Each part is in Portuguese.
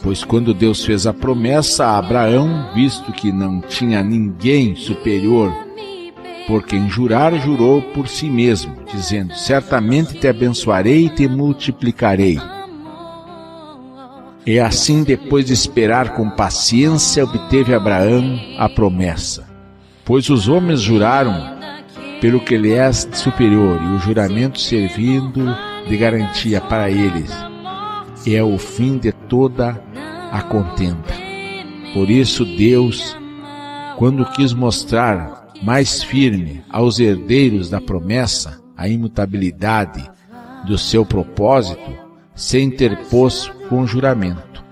Pois quando Deus fez a promessa a Abraão, visto que não tinha ninguém superior por quem jurar, jurou por si mesmo, dizendo: certamente te abençoarei e te multiplicarei. E assim, depois de esperar com paciência, obteve Abraão a promessa. Pois os homens juraram pelo que lhe é superior, e o juramento servindo de garantia para eles é o fim de toda a contenda. Por isso Deus, quando quis mostrar mais firme aos herdeiros da promessa a imutabilidade do seu propósito, se interpôs com juramento,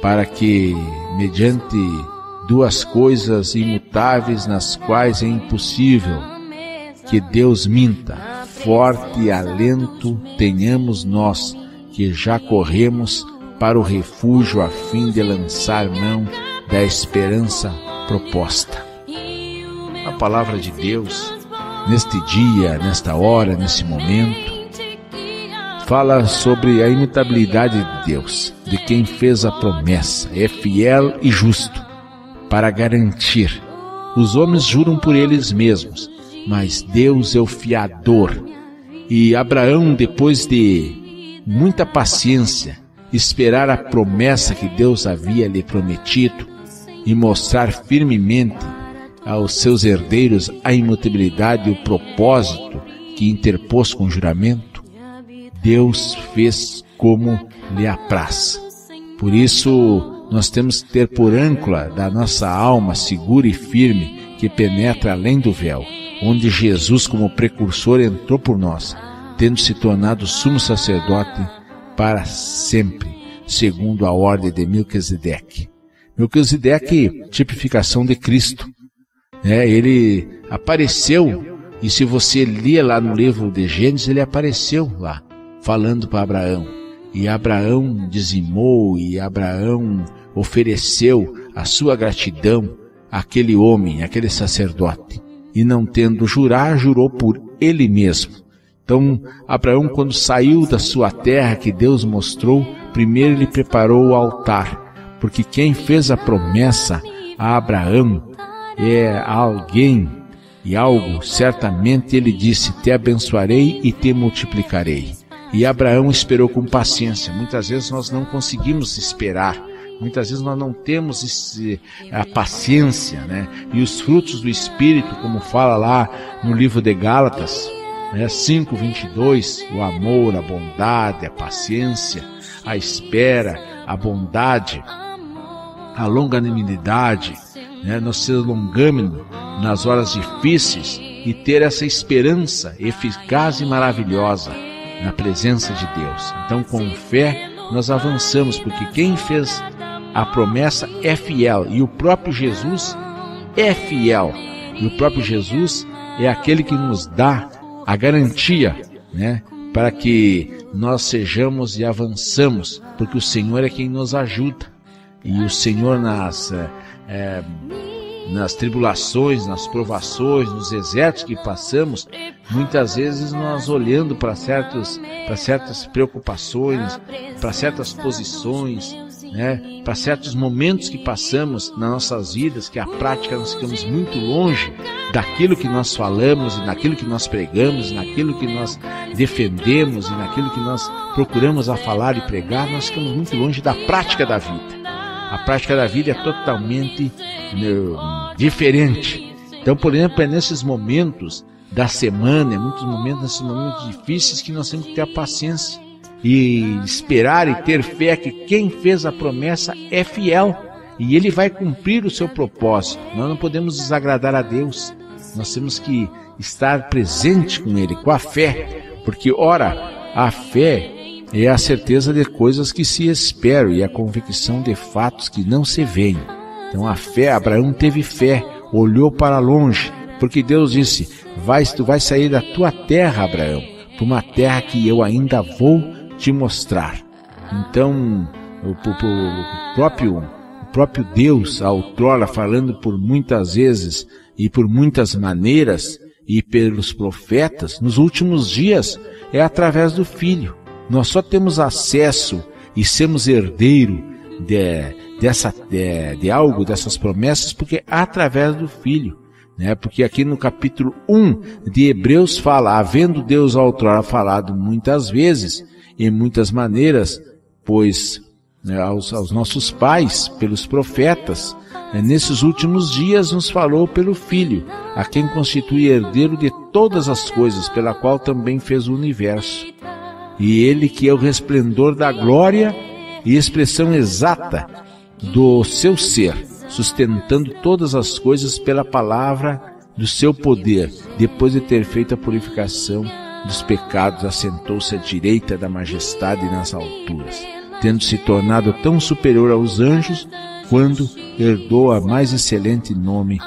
para que, mediante duas coisas imutáveis nas quais é impossível que Deus minta, forte alento tenhamos nós, que já corremos para o refúgio a fim de lançar mão da esperança proposta. A palavra de Deus, neste dia, nesta hora, nesse momento, fala sobre a imutabilidade de Deus, de quem fez a promessa, é fiel e justo para garantir. Os homens juram por eles mesmos, mas Deus é o fiador. E Abraão, depois de muita paciência, esperar a promessa que Deus havia lhe prometido e mostrar firmemente aos seus herdeiros a imutabilidade e o propósito que interpôs com o juramento, Deus fez como lhe apraz. Por isso, nós temos que ter por âncora da nossa alma segura e firme, que penetra além do véu, onde Jesus, como precursor, entrou por nós, tendo se tornado sumo sacerdote para sempre, segundo a ordem de Melquisedeque. Melquisedeque, tipificação de Cristo. Ele apareceu, e se você lia lá no livro de Gênesis, ele apareceu lá, falando para Abraão. E Abraão dizimou, e Abraão ofereceu a sua gratidão àquele homem, àquele sacerdote. E não tendo jurar, jurou por ele mesmo. Então, Abraão, quando saiu da sua terra que Deus mostrou, primeiro ele preparou o altar, porque quem fez a promessa a Abraão é alguém e algo. Certamente ele disse: te abençoarei e te multiplicarei. E Abraão esperou com paciência. Muitas vezes nós não conseguimos esperar. Muitas vezes nós não temos a paciência, né? E os frutos do Espírito, como fala lá no livro de Gálatas, 5:22, o amor, a bondade, a paciência, a espera, a bondade, a longanimidade, nós ser longâmino nas horas difíceis e ter essa esperança eficaz e maravilhosa na presença de Deus. Então, com fé, nós avançamos, porque quem fez a promessa é fiel, e o próprio Jesus é fiel, e o próprio Jesus é aquele que nos dá a garantia, para que nós sejamos e avançamos, porque o Senhor é quem nos ajuda, e o Senhor nas tribulações, nas provações, nos desertos que passamos, muitas vezes nós olhando para certas preocupações, para certas posições, para certos momentos que passamos nas nossas vidas, que a prática nós ficamos muito longe daquilo que nós falamos, e naquilo que nós pregamos, naquilo que nós defendemos, e naquilo que nós procuramos a falar e pregar, nós ficamos muito longe da prática da vida. A prática da vida é totalmente diferente. Então, por exemplo, é nesses momentos da semana, nesses momentos difíceis, que nós temos que ter a paciência e esperar e ter fé que quem fez a promessa é fiel e ele vai cumprir o seu propósito. Nós não podemos desagradar a Deus. Nós temos que estar presente com Ele, com a fé, porque, ora, a fé é a certeza de coisas que se esperam e a convicção de fatos que não se veem. Então, a fé, Abraão teve fé, olhou para longe, porque Deus disse: tu vais sair da tua terra, Abraão, para uma terra que eu ainda vou te mostrar. Então, o próprio Deus, outrora, falando por muitas vezes e por muitas maneiras e pelos profetas, nos últimos dias é através do Filho. Nós só temos acesso e sermos herdeiros de algo, dessas promessas, porque através do Filho, né? Porque aqui no capítulo 1 de Hebreus fala, havendo Deus outrora falado muitas vezes, em muitas maneiras, pois aos nossos pais, pelos profetas, nesses últimos dias nos falou pelo Filho, a quem constitui herdeiro de todas as coisas, pela qual também fez o universo. E ele que é o resplendor da glória e expressão exata do seu ser, sustentando todas as coisas pela palavra do seu poder, depois de ter feito a purificação dos pecados, assentou-se à direita da majestade nas alturas, tendo se tornado tão superior aos anjos, quando herdou a mais excelente nome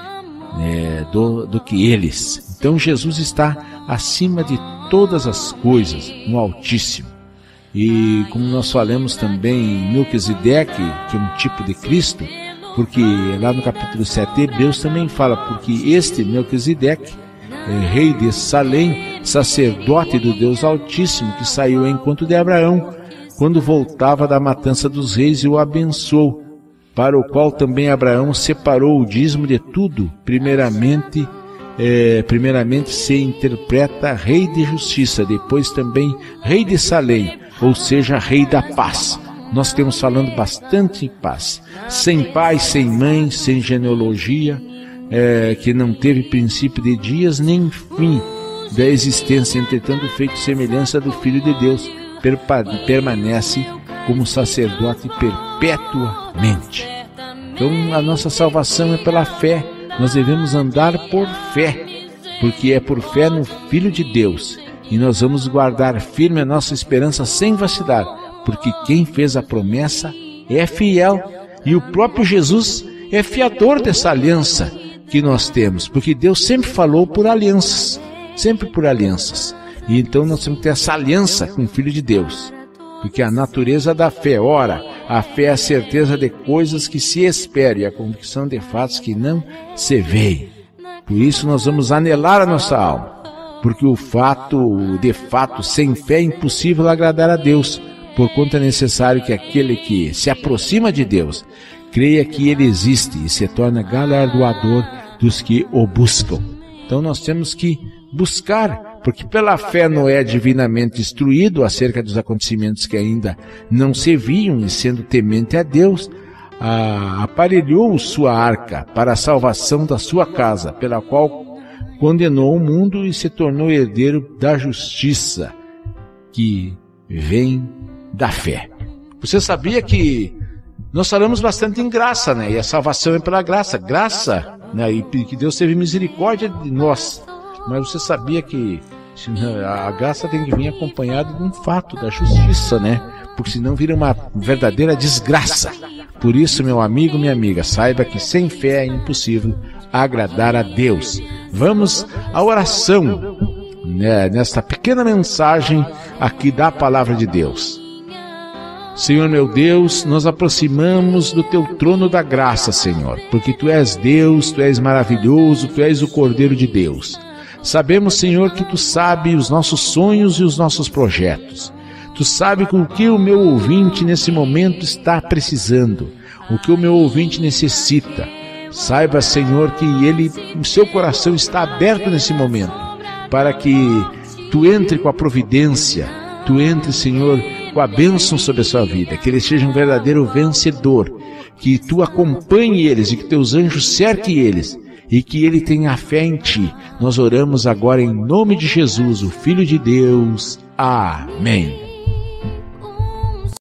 do que eles. Então Jesus está acima de todas as coisas, no Altíssimo. E como nós falamos também em Melquisedeque, que é um tipo de Cristo, porque lá no capítulo 7 de Hebreus também fala, porque este Melquisedeque, rei de Salém, sacerdote do Deus Altíssimo, que saiu ao encontro de Abraão, quando voltava da matança dos reis, e o abençoou, para o qual também Abraão separou o dízimo de tudo. Primeiramente se interpreta rei de justiça, depois também rei de Salém, ou seja, rei da paz. Nós temos falando bastante em paz, sem pai, sem mãe, sem genealogia, que não teve princípio de dias, nem fim da existência, entretanto feito semelhança do Filho de Deus, permanece como sacerdote perpetuamente. Então a nossa salvação é pela fé, nós devemos andar por fé, porque é por fé no Filho de Deus, e nós vamos guardar firme a nossa esperança sem vacilar, porque quem fez a promessa é fiel, e o próprio Jesus é fiador dessa aliança que nós temos, porque Deus sempre falou por alianças, e então nós temos que ter essa aliança com o Filho de Deus, porque a natureza da fé, ora, a fé é a certeza de coisas que se esperam e a convicção de fatos que não se veem. Por isso nós vamos anelar a nossa alma, porque de fato, sem fé é impossível agradar a Deus, porquanto é necessário que aquele que se aproxima de Deus creia que Ele existe e se torna galardoador dos que o buscam. Então nós temos que buscar, porque pela fé Noé, divinamente instruído acerca dos acontecimentos que ainda não se viam, e sendo temente a Deus, aparelhou sua arca para a salvação da sua casa, pela qual condenou o mundo e se tornou herdeiro da justiça que vem da fé. Você sabia que nós falamos bastante em graça, né? E a salvação é pela graça, né? E que Deus teve misericórdia de nós. Mas você sabia que a graça tem que vir acompanhada de um fato da justiça, né? Porque senão vira uma verdadeira desgraça. Por isso, meu amigo, minha amiga, saiba que sem fé é impossível agradar a Deus. Vamos à oração, né? Nesta pequena mensagem aqui da Palavra de Deus. Senhor meu Deus, nos aproximamos do Teu trono da graça, Senhor, porque Tu és Deus, Tu és maravilhoso, Tu és o Cordeiro de Deus. Sabemos, Senhor, que Tu sabes os nossos sonhos e os nossos projetos. Tu sabes o que o meu ouvinte nesse momento está precisando, o que o meu ouvinte necessita. Saiba, Senhor, que o seu coração está aberto nesse momento, para que Tu entre com a providência, Tu entre, Senhor, com a bênção sobre a sua vida, que ele seja um verdadeiro vencedor, que Tu acompanhe eles e que Teus anjos cerquem eles, e que ele tenha fé em Ti. Nós oramos agora em nome de Jesus, o Filho de Deus. Amém.